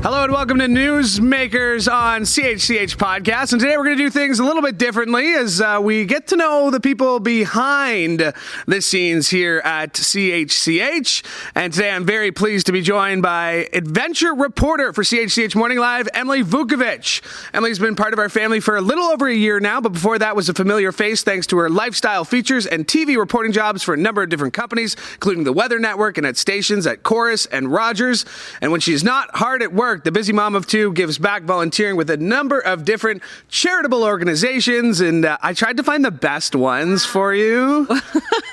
Hello and welcome to Newsmakers on CHCH podcast. And today we're going to do things a little bit differently as we get to know the people behind the scenes here at CHCH. And today I'm very pleased to be joined by adventure reporter for CHCH Morning Live, Emily Vukovic. Emily's been part of our family for a little over a year now, but before that was a familiar face thanks to her lifestyle features and TV reporting jobs for a number of different companies, including the Weather Network and at stations at Chorus and Rogers. And when she's not hard at work, the busy mom of two gives back volunteering with a number of different charitable organizations. And I tried to find the best ones for you.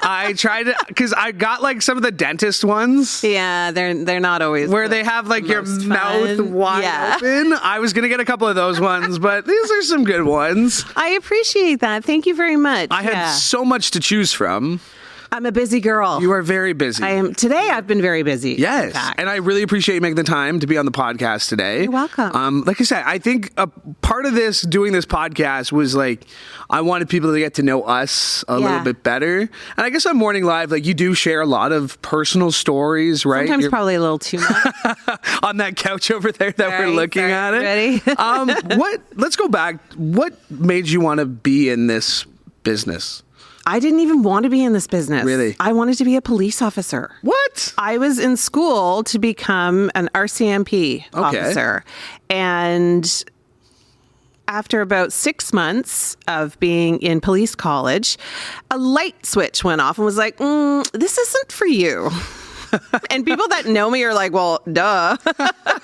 I tried to, because I got like some of the dentist ones. Yeah, they're not always where they have like your mouth wide open. I was going to get a couple of those ones, but these are some good ones. I appreciate that. Thank you very much. I had so much to choose from. I'm a busy girl. You are very busy. I am. Today I've been very busy. Yes. And I really appreciate you making the time to be on the podcast today. You're welcome. Like I said, I think a part of doing this podcast was like, I wanted people to get to know us a little bit better. And I guess on Morning Live, like you do share a lot of personal stories, right? Sometimes probably a little too much. On that couch over there that we're looking at it. Ready? Let's go back. What made you want to be in this business? I didn't even want to be in this business. Really? I wanted to be a police officer. What? I was in school to become an RCMP officer. And after about 6 months of being in police college, a light switch went off and was like, this isn't for you. And people that know me are like, well, duh,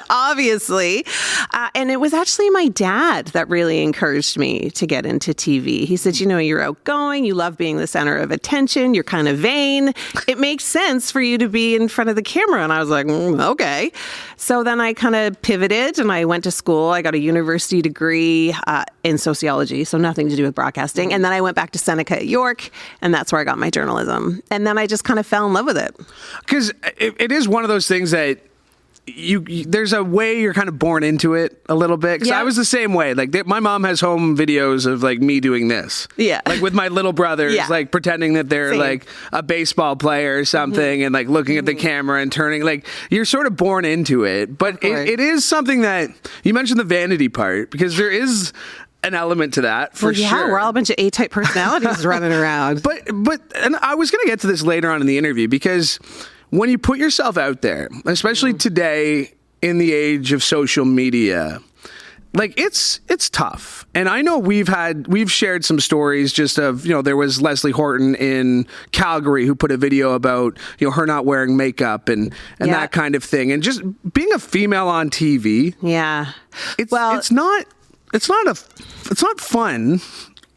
obviously. And it was actually my dad that really encouraged me to get into TV. He said, you're outgoing. You love being the center of attention. You're kind of vain. It makes sense for you to be in front of the camera. And I was like, okay. So then I kind of pivoted and I went to school. I got a university degree in sociology, so nothing to do with broadcasting. And then I went back to Seneca at York, and that's where I got my journalism. And then I just kind of fell in love with it. Because it is one of those things that there's a way you're kind of born into it a little bit. Because I was the same way. Like my mom has home videos of like me doing this. Yeah. Like with my little brothers, like pretending that they're like a baseball player or something and like looking at the camera and turning. Like you're sort of born into it. But it is something that you mentioned the vanity part, because there is an element to that for sure. Yeah, we're all a bunch of A-type personalities running around. But and I was going to get to this later on in the interview, because when you put yourself out there, especially today in the age of social media, like it's tough. And I know we've shared some stories just of, there was Leslie Horton in Calgary who put a video about, her not wearing makeup and that kind of thing. And just being a female on TV. Yeah. It's not fun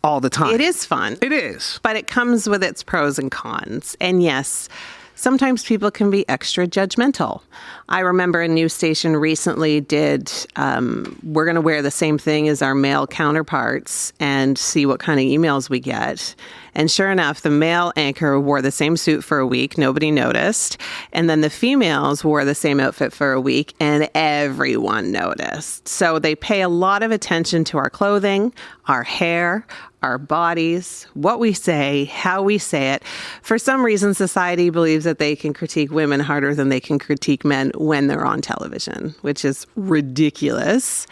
all the time. It is fun. It is. But it comes with its pros and cons. And yes, sometimes people can be extra judgmental. I remember a news station recently we're going to wear the same thing as our male counterparts and see what kind of emails we get. And sure enough, the male anchor wore the same suit for a week. Nobody noticed. And then the females wore the same outfit for a week and everyone noticed. So they pay a lot of attention to our clothing, our hair, our bodies, what we say, how we say it. For some reason, society believes that they can critique women harder than they can critique men when they're on television, which is ridiculous.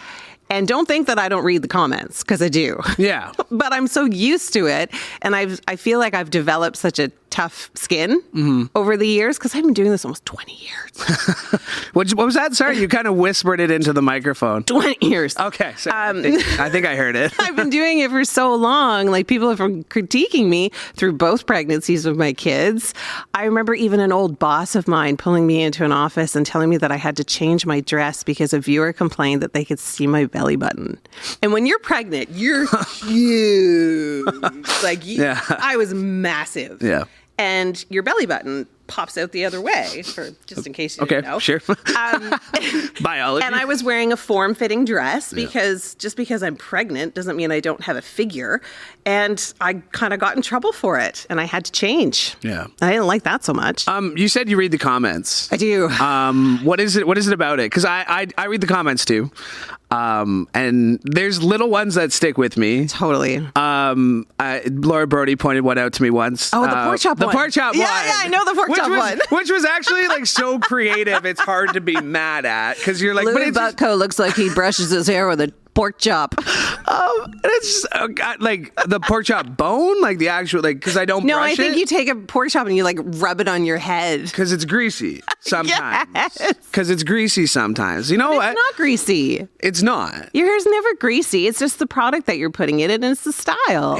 And don't think that I don't read the comments, because I do. Yeah. But I'm so used to it. And I feel like I've developed such a tough skin over the years, because I've been doing this almost 20 years. What was that? Sorry, you kind of whispered it into the microphone. 20 years. Okay. So I think I heard it. I've been doing it for so long. Like, people have been critiquing me through both pregnancies of my kids. I remember even an old boss of mine pulling me into an office and telling me that I had to change my dress because a viewer complained that they could see my belly button. And when you're pregnant, you're huge. I was massive. Yeah. And your belly button pops out the other way, for just in case you didn't know. Sure. Biology. And I was wearing a form-fitting dress because just because I'm pregnant doesn't mean I don't have a figure. And I kind of got in trouble for it, and I had to change. Yeah. I didn't like that so much. You said you read the comments. I do. What is it about it? Because I read the comments too. And there's little ones that stick with me. Totally. Laura Brody pointed one out to me once. Oh, the pork chop one. The pork chop one. Yeah, I know the pork chop one. Which was actually like so creative. It's hard to be mad at because you're like, Louis Butko looks like he brushes his hair with a pork chop. It's just, like the pork chop bone, like the actual, like, because I don't brush it. No, I think you take a pork chop and you like rub it on your head. Because it's greasy sometimes. Yes. Because it's greasy sometimes. You know what? It's not greasy. It's not. Your hair's never greasy. It's just the product that you're putting in it and it's the style.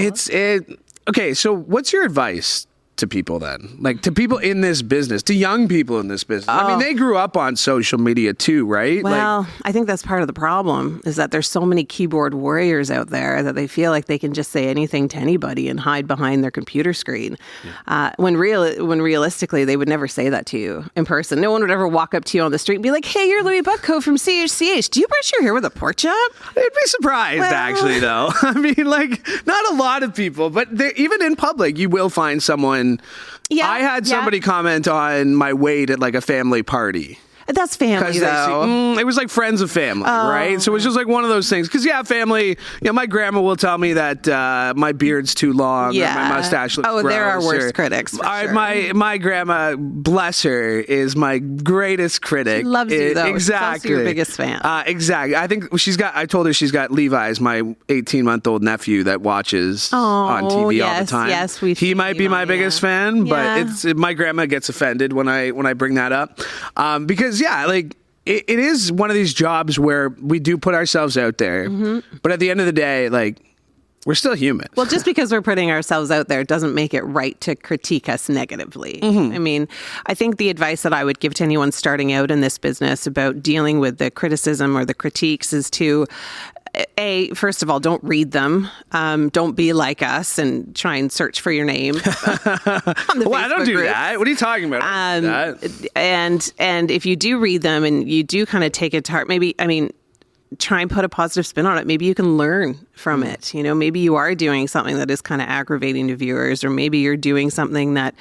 Okay, so what's your advice to people then? Like to people in this business, to young people in this business. I mean, they grew up on social media too, right? Well, I think that's part of the problem is that there's so many keyboard warriors out there that they feel like they can just say anything to anybody and hide behind their computer screen. Yeah. When realistically, they would never say that to you in person. No one would ever walk up to you on the street and be like, "Hey, you're Louis Butko from CHCH. Do you brush your hair with a pork chop?" They'd be surprised, actually, though. I mean, like, not a lot of people, but even in public, you will find someone. Yeah, I had somebody comment on my weight at like a family party. That's family, though. It was like friends of family, right? So it was just like one of those things. Because, family, my grandma will tell me that my beard's too long or my mustache looks gross. There are worse critics, for sure. My grandma, bless her, is my greatest critic. She loves you, though. Exactly. She's also your biggest fan. Exactly. I think I told her she's got Levi's, my 18-month-old nephew that watches on TV all the time. Yes, he might be my biggest fan, but my grandma gets offended when I bring that up. Because it is one of these jobs where we do put ourselves out there, but at the end of the day, we're still human. Well, just because we're putting ourselves out there doesn't make it right to critique us negatively. I mean, I think the advice that I would give to anyone starting out in this business about dealing with the criticism or the critiques is to first of all, don't read them. Don't be like us and try and search for your name. Well, I don't do that. What are you talking about? And if you do read them and you do kind of take it to heart, try and put a positive spin on it. Maybe you can learn from it. Maybe you are doing something that is kind of aggravating to viewers, or maybe you're doing something that,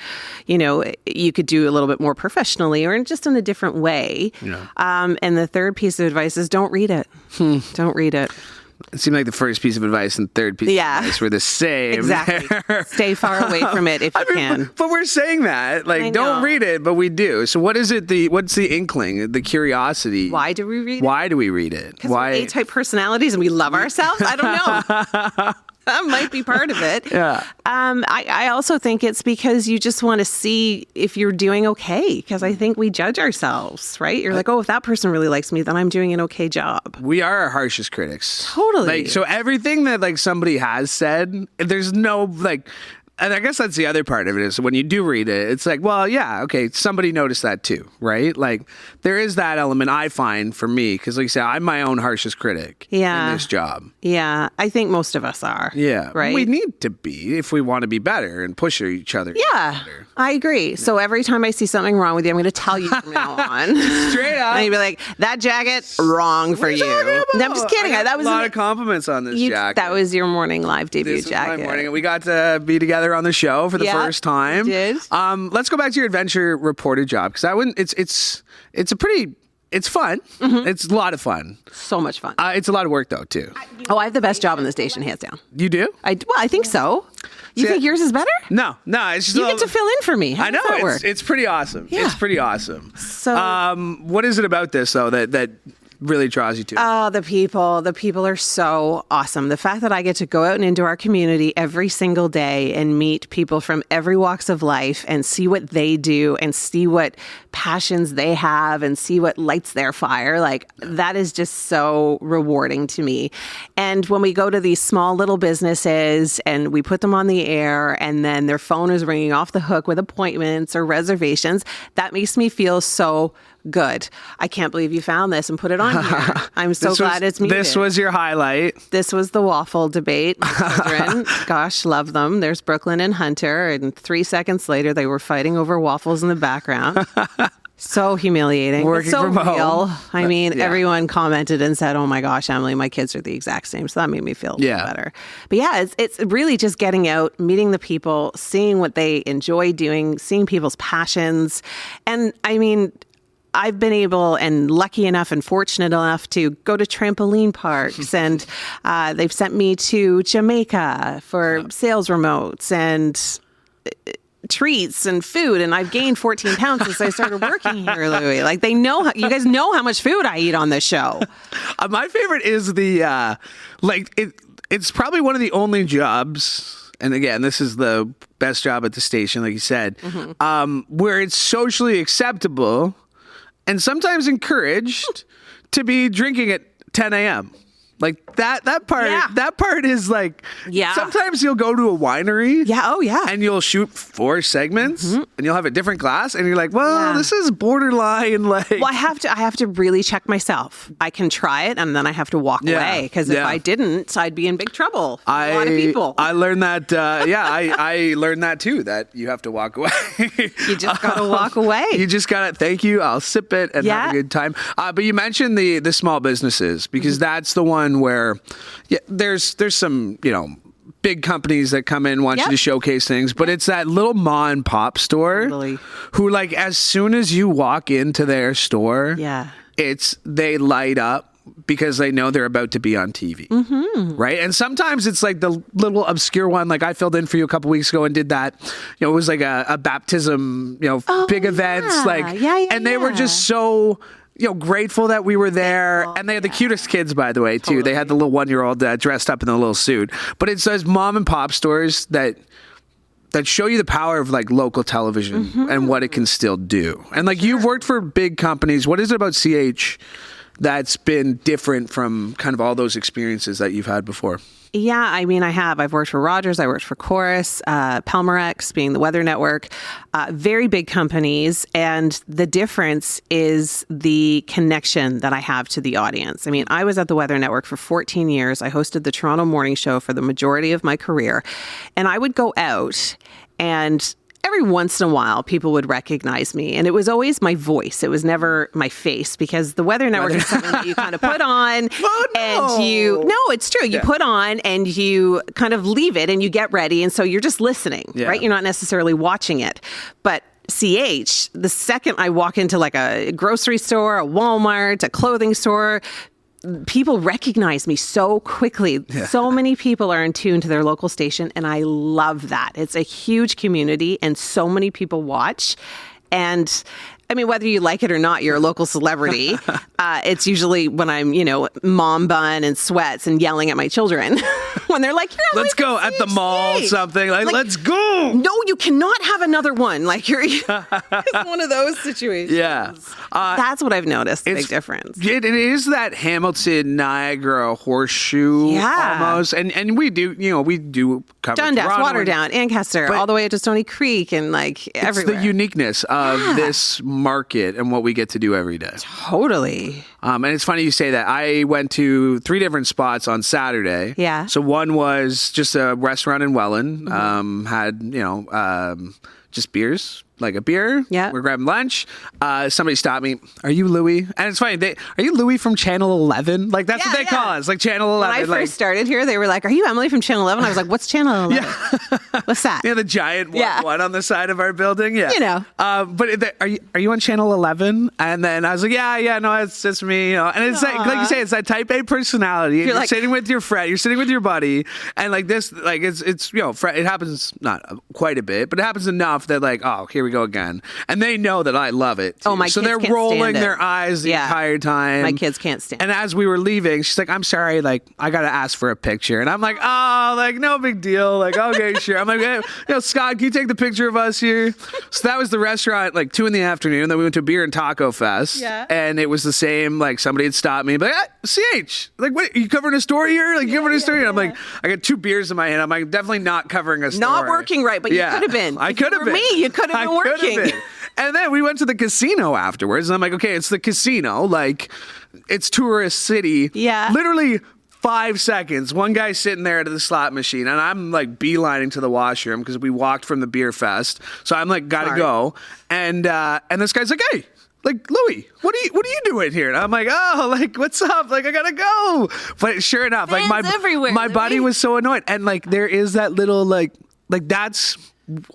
you could do a little bit more professionally or just in a different way. Yeah. And the third piece of advice is don't read it. Don't read it. It seemed like the first piece of advice and third piece of advice were the same. Exactly. Stay far away from it if you can. But we're saying that. Don't read it, but we do. So what is it? What's the inkling, the curiosity? Why do we read it? Why do we read it? Because we're A-type personalities and we love ourselves? I don't know. That might be part of it. Yeah. I also think it's because you just want to see if you're doing okay. Because I think we judge ourselves, right? You're like, if that person really likes me, then I'm doing an okay job. We are our harshest critics. Totally. So everything that somebody has said, there's no and I guess that's the other part of it is when you do read it, it's like, well, yeah, okay, somebody noticed that too, right? There is that element I find for me, because like you said, I'm my own harshest critic in this job. Yeah, I think most of us are. Yeah. Right? We need to be if we want to be better and push each other. Yeah, better. I agree. So every time I see something wrong with you, I'm going to tell you from now on. Straight up. And you'd be like, that jacket, wrong for you. No, I'm just kidding. That was a lot of compliments on this jacket. That was your morning live debut jacket. My morning. We got to be together on the show for the first time. We did. Let's go back to your adventure reporter job, because it's fun. It's a lot of fun. So much fun. It's a lot of work though too. I have the best job in the station, hands down. You do? I think so. You think yours is better? No. It's just you get to fill in for me. How does that work? It's pretty awesome. Yeah. It's pretty awesome. So, what is it about this though that really draws you to it? Oh, the people. The people are so awesome. The fact that I get to go out and into our community every single day and meet people from every walks of life and see what they do and see what passions they have and see what lights their fire, that is just so rewarding to me. And when we go to these small little businesses and we put them on the air and then their phone is ringing off the hook with appointments or reservations, that makes me feel so good. I can't believe you found this and put it on here. I'm so glad it's muted. This was your highlight. This was the waffle debate. My children, gosh, love them. There's Brooklyn and Hunter, and 3 seconds later, they were fighting over waffles in the background. So humiliating. Working so from real. home. I mean, everyone commented and said, "Oh my gosh, Emily, my kids are the exact same." So that made me feel a little better. But yeah, it's really just getting out, meeting the people, seeing what they enjoy doing, seeing people's passions, and I mean, I've been able and lucky enough and fortunate enough to go to trampoline parks, and they've sent me to Jamaica for sales remotes and treats and food, and I've gained 14 pounds since I started working here, Louis. Like, they know you guys know how much food I eat on this show. My favorite is the it's probably one of the only jobs, and again, this is the best job at the station, like you said, where it's socially acceptable and sometimes encouraged to be drinking at 10 a.m. Like that part is like, sometimes you'll go to a winery. Yeah. Oh, yeah. And you'll shoot 4 segments and you'll have a different glass and you're like, well, this is borderline. Like, well, I have to really check myself. I can try it and then I have to walk away, because if I didn't, I'd be in big trouble. A lot of people. I learned that. I learned that too, that you have to walk away. You just got to walk away. You just got to, thank you. I'll sip it and have a good time. But you mentioned the small businesses, because that's the one where there's some, big companies that come in, want you to showcase things, but it's that little mom and pop store who, like, as soon as you walk into their store, they light up because they know they're about to be on TV. Right? And sometimes it's like the little obscure one, like I filled in for you a couple weeks ago and did that. It was like a baptism, big events, and they were just so grateful that we were there. And they had the cutest kids, by the way, too. Totally. They had the little 1-year-old dressed up in the little suit. But it's those mom and pop stores that show you the power of, like, local television and what it can still do. And, like, you've worked for big companies. What is it about CH that's been different from kind of all those experiences that you've had before? Yeah, I mean, I have. I've worked for Rogers. I worked for Chorus, Pelmorex, being the weather network, very big companies. And the difference is the connection that I have to the audience. I mean, I was at the weather network for 14 years. I hosted the Toronto Morning Show for the majority of my career. And I would go out, and every once in a while, people would recognize me. And it was always my voice. It was never my face, because the weather network is something that you kind of put on and it's true. You put on and you kind of leave it and you get ready. And so you're just listening, right? You're not necessarily watching it. But CH, the second I walk into like a grocery store, a Walmart, a clothing store, people recognize me so quickly. So many people are in tune to their local station, and I love that. It's a huge community, and so many people watch. And I mean, whether you like it or not, you're a local celebrity. It's usually when I'm, mom bun and sweats and yelling at my children when they're like, let's go at the mall, something like, let's go. No, you cannot have another one. Like, it's one of those situations. Yeah. That's what I've noticed, the big difference. It is that Hamilton, Niagara horseshoe almost. And we do cover Dundas, Toronto, Waterdown, Ancaster, all the way up to Stony Creek, and like everywhere. It's the uniqueness of this market and what we get to do every day. Totally. And it's funny you say that. I went to 3 different spots on Saturday. Yeah. So one was just a restaurant in Welland. Had, just beers. Like a beer. Yeah. We're grabbing lunch. Somebody stopped me. Are you Louis? And it's funny. Are you Louis from Channel 11? Like, that's what they call us. Like, Channel 11. When I first started here, they were like, are you Emily from Channel 11? I was like, what's Channel 11? What's that? The giant one on the side of our building. Yeah. But are you on Channel 11? And then I was like, no, it's just me. And it's like you say, it's that type A personality. You're like, sitting with your friend. You're sitting with your buddy. And like this, like it's it happens not quite a bit, but it happens enough that like, oh, here we go again. And they know that I love it too. Oh, my kids so they're can't rolling stand it. their eyes the entire time. My kids can't stand it. And as we were leaving, she's like, I'm sorry, like I gotta ask for a picture. And I'm like, oh, like no big deal. Like, okay, sure. I'm like, hey, Scott, can you take the picture of us here? So that was the restaurant, like 2 p.m. Then we went to Beer and Taco Fest. Yeah. And it was the same, like somebody had stopped me, but CH, like, what, are you covering a story here? Like, you covering a story? And I'm like, I got 2 beers in my hand. I'm like, definitely not covering a story. Not working right, but you could have been. I could have been. For me, you could have been working. And then we went to the casino afterwards. And I'm like, okay, it's the casino. Like, it's tourist city. Yeah. Literally 5 seconds. One guy's sitting there at the slot machine. And I'm like beelining to the washroom because we walked from the beer fest. So I'm like, gotta go. And this guy's like, hey. Like, Louis, what are you doing here? And I'm like, oh, like, what's up? Like, I gotta go. But sure enough, fans like my body was so annoyed. And like, there is that little like that's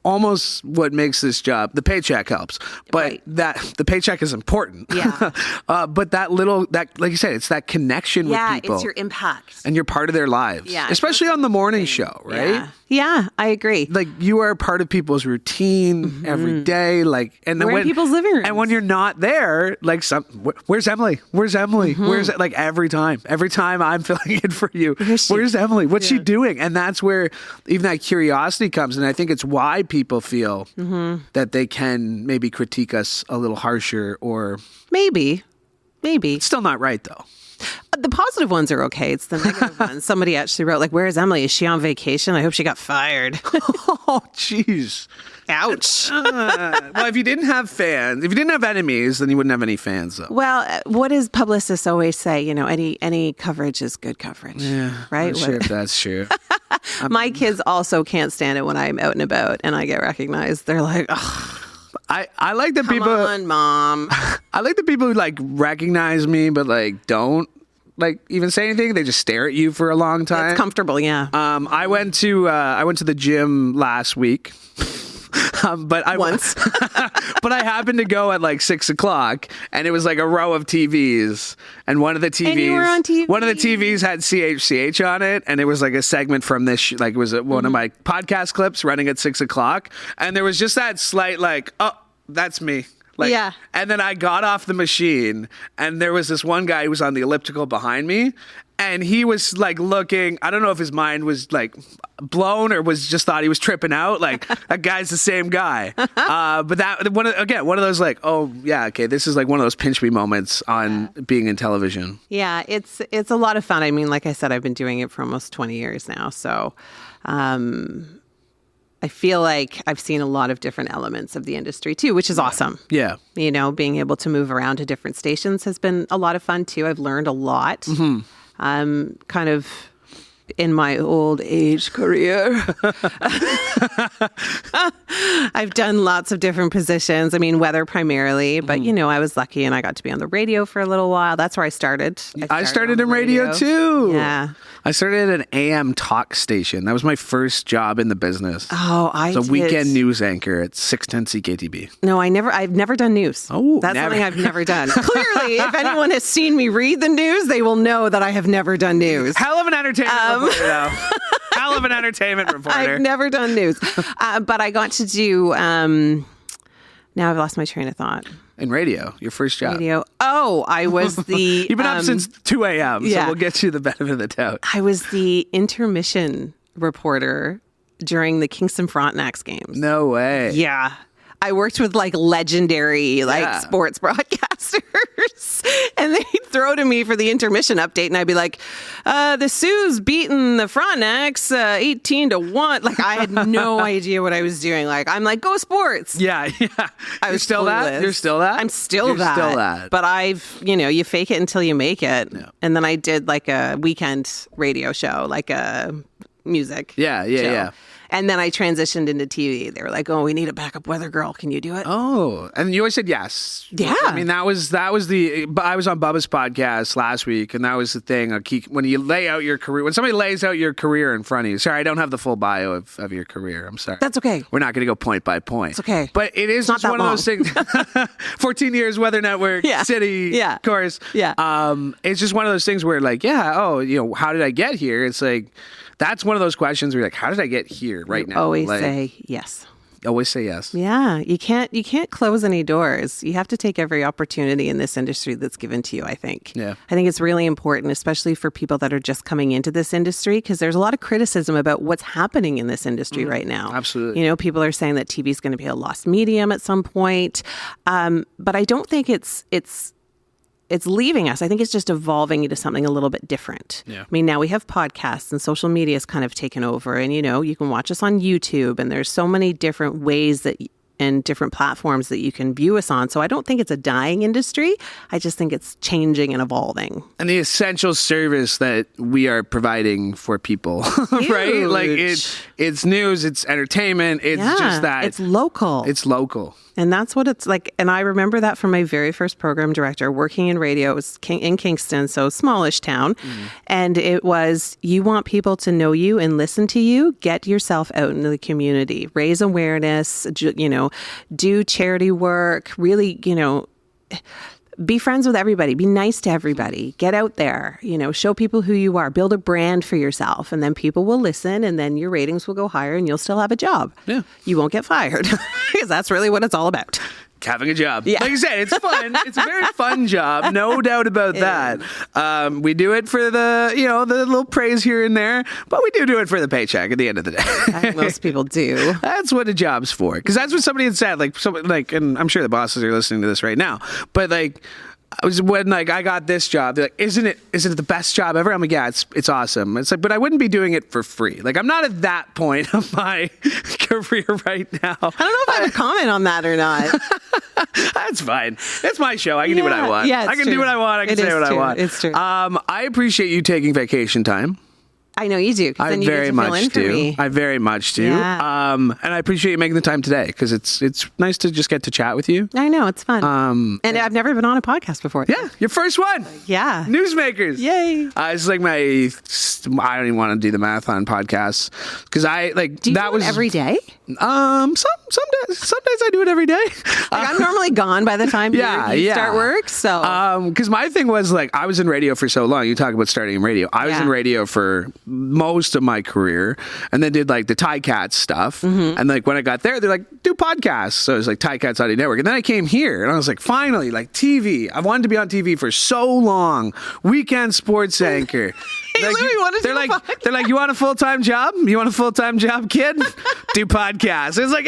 almost what makes this job. The paycheck helps, but Right. that the paycheck is important. Yeah. But that like you said, it's that connection with people. It's your impact. And you're part of their lives. Yeah. Especially on the morning show, right? Yeah, I agree. Like you are part of people's routine every day. Like, and then We're in people's living rooms. And when you're not there, like where's Emily? Where's Emily? Where's like every time I'm filling in for you. Where's Emily? What's she doing? And that's where even that curiosity comes. And I think it's why people feel that they can maybe critique us a little harsher or Maybe. it's still not right though. The positive ones are okay. It's the negative ones. Somebody actually wrote, like, where is Emily? Is she on vacation? I hope she got fired. Oh, jeez. Ouch. Well, if you didn't have fans, if you didn't have enemies, then you wouldn't have any fans, though. Well, what does publicists always say? You know, any coverage is good coverage. Yeah, right? I'm sure if that's true. My kids also can't stand it when I'm out and about and I get recognized. They're like, ugh. I like the people. Come on, Mom. I like the people who like recognize me, but like don't like even say anything. They just stare at you for a long time. It's comfortable, yeah. I went to the gym last week. But I Once. but I happened to go at like 6:00, and it was like a row of TVs, and one of the TVs, And you were on TV. One of the TVs had CHCH on it, and it was like a segment from this, like it was one of my podcast clips running at 6:00, and there was just that slight like, oh, that's me. Like, Yeah. And then I got off the machine, and there was this one guy who was on the elliptical behind me, and he was like looking, I don't know if his mind was like blown or was just thought he was tripping out. Like that guy's the same guy. But that one of those like, oh yeah, okay, this is like one of those pinch me moments on being in television. Yeah, it's a lot of fun. I mean, like I said, I've been doing it for almost 20 years now. So I feel like I've seen a lot of different elements of the industry too, which is awesome. Yeah. You know, being able to move around to different stations has been a lot of fun too. I've learned a lot. Kind of in my old age career. I've done lots of different positions. I mean, weather primarily, but you know, I was lucky and I got to be on the radio for a little while. That's where I started. I started in radio too. Yeah. I started at an AM talk station. That was my first job in the business. Oh, I was a did. weekend news anchor at 610 CKTB. No, I've never done news. Oh, that's never. something I've never done. Clearly, if anyone has seen me read the news, they will know that I have never done news. Hell of an entertainment reporter, though. Hell of an entertainment reporter. I've never done news, but I got to do. Now I've lost my train of thought. In radio, your first job. Radio. Oh, I was the. You've been up since 2 a.m., so yeah. we'll get you the benefit of the doubt. I was the intermission reporter during the Kingston Frontenac's games. No way. Yeah. I worked with like legendary Yeah. sports broadcasters, and they'd throw to me for the intermission update, and I'd be like, "The Sioux beating the Frontenacs 18-1." Like I had no idea what I was doing. Like I'm like, "Go sports!" Yeah. I was still clueless. that. You're still that. I'm still You're that. Still that. But I've, you fake it until you make it, Yeah. and then I did like a weekend radio show, like a music. Yeah. show. And then I transitioned into TV. They were like, "Oh, we need a backup weather girl. Can you do it?" Oh, and you always said yes. Yeah. I mean, that was I was on Bubba's podcast last week, and that was the thing. When you lay out your career, when somebody lays out your career in front of you. Sorry, I don't have the full bio of your career. I'm sorry. That's okay. We're not going to go point by point. It's okay. But it is Not just that one of those things. 14 years, Weather Network, Yeah. City, Yeah. course. Yeah. It's just one of those things where like, how did I get here? It's like, that's one of those questions where you're like, how did I get here right now? Always Like, say yes. Always say yes. Yeah, you can't close any doors. You have to take every opportunity in this industry that's given to you, I think. Yeah. I think it's really important, especially for people that are just coming into this industry, because there's a lot of criticism about what's happening in this industry right now. Absolutely. People are saying that TV is going to be a lost medium at some point. But I don't think it's leaving us. I think it's just evolving into something a little bit different. Yeah. I mean, now we have podcasts and social media has kind of taken over, and you can watch us on YouTube, and there's so many different ways that and different platforms that you can view us on. So I don't think it's a dying industry. I just think it's changing and evolving. And the essential service that we are providing for people, right? Like it's news, it's entertainment, it's just that. It's local. It's local. And that's what it's like. And I remember that from my very first program director working in radio. It was in Kingston, so smallish town. And it was, you want people to know you and listen to you, get yourself out into the community, raise awareness, do charity work, really, be friends with everybody, be nice to everybody, get out there, show people who you are, build a brand for yourself, and then people will listen, and then your ratings will go higher and you'll still have a job. Yeah. You won't get fired because that's really what it's all about. Having a job. Yeah. Like you said, it's fun. It's a very fun job. No doubt about that. We do it for the little praise here and there, but we do it for the paycheck at the end of the day. I think most people do. That's what a job's for. Because that's what somebody had said. And I'm sure the bosses are listening to this right now, but when I got this job, they're like, isn't it the best job ever? I'm like, yeah, it's awesome. It's like, but I wouldn't be doing it for free. Like, I'm not at that point of my career right now. I don't know if I have a comment on that or not. That's fine. It's my show. I can do what I want. Yeah, I can do what I want. I can say what I want. It's true. I appreciate you taking vacation time. I know you do. I very much do. I very much do. Yeah. And I appreciate you making the time today because it's nice to just get to chat with you. I know, it's fun. And I've never been on a podcast before. Yeah, your first one. Yeah. Newsmakers. Yay. It's like I don't even want to do the marathon podcasts because do you do it every day? Some days I do it every day. I'm normally gone by the time you start work. So because my thing was I was in radio for so long. You talk about starting in radio. I was in radio for most of my career, and then did the Ticats stuff. And when I got there, they're like, do podcasts. So it was Ticats Audio Network. And then I came here, and I was like, finally, TV. I wanted to be on TV for so long. Weekend sports anchor. They're like, you want a full-time job? You want a full-time job, kid? Do podcasts. It's like,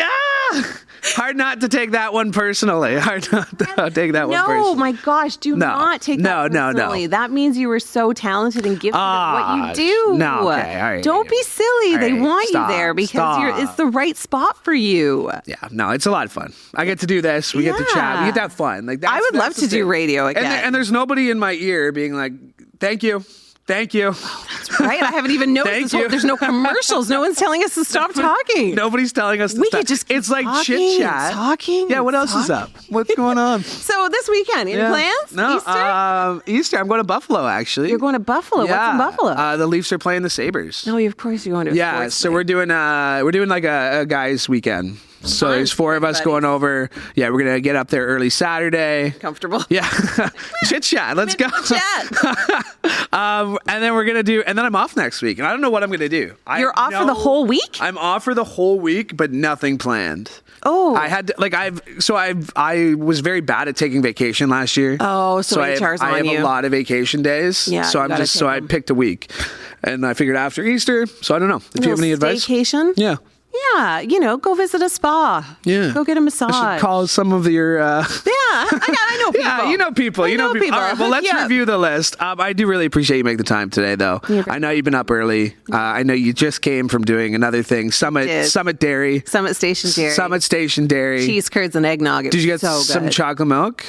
hard not to take that one personally. Hard not to take that one personally. No, my gosh, do not take that personally. No. That means you were so talented and gifted at what you do. No, okay, all right. Don't be silly. They want you there because it's the right spot for you. Yeah, no, it's a lot of fun. I get to do this. We get to chat. We get to have fun. I would love to do radio again. And there's nobody in my ear being like, thank you. Thank you. Oh, that's right. I haven't even noticed there's no commercials. No one's telling us to stop talking. Nobody's telling us to stop. It's like chit chat. Talking. Yeah, what else is up? What's going on? So this weekend, any plans? No, Easter. I'm going to Buffalo, actually. You're going to Buffalo? Yeah. What's in Buffalo? The Leafs are playing the Sabres. No, of course you're going to a sports so we're doing a guys' weekend. So there's four of us going over. Yeah, we're going to get up there early Saturday. Comfortable. Yeah. Chit chat. Let's go. And then we're going to do, and then I'm off next week. And I don't know what I'm going to do. You're off for the whole week? I'm off for the whole week, but nothing planned. Oh. I had to, I was very bad at taking vacation last year. Oh, so HR's on you. I have a lot of vacation days. Yeah. So I picked a week. And I figured after Easter, so I don't know. If you have any advice. Vacation? Yeah. Yeah, go visit a spa. Yeah. Go get a massage. I should call some of your... Yeah, I know people. Yeah, you know people. All right, well, let's review the list. I do really appreciate you making the time today, though. I know you've been up early. I know you just came from doing another thing, Summit Dairy. Summit Station Dairy. Summit Station Dairy. Cheese curds and eggnog. Did you get some chocolate milk?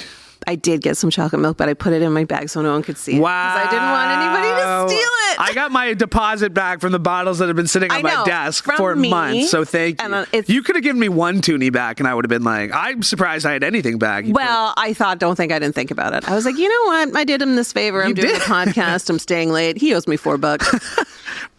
I did get some chocolate milk, but I put it in my bag so no one could see it. Wow. Because I didn't want anybody to steal it. I got my deposit back from the bottles that have been sitting on my desk for months, so thank you. You could have given me one toonie back, and I would have been like, I'm surprised I had anything back. Well, I don't think I didn't think about it. I was like, you know what? I did him this favor. I'm doing a podcast. I'm staying late. He owes me $4.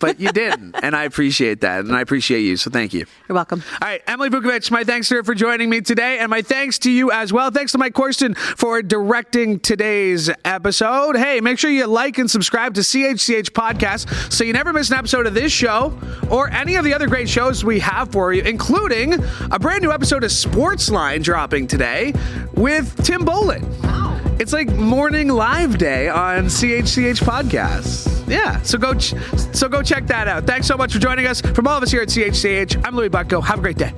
But you didn't, and I appreciate that, and I appreciate you, so thank you. You're welcome. All right, Emily Vukovic, my thanks to her for joining me today, and my thanks to you as well. Thanks to Mike Corsten for directing today's episode. Hey, make sure you like and subscribe to CHCH Podcast so you never miss an episode of this show or any of the other great shows we have for you, including a brand new episode of Sportsline dropping today with Tim Bolin. Wow. It's like morning live day on CHCH Podcasts. Yeah, so go check that out. Thanks so much for joining us. From all of us here at CHCH, I'm Louis Butko. Have a great day.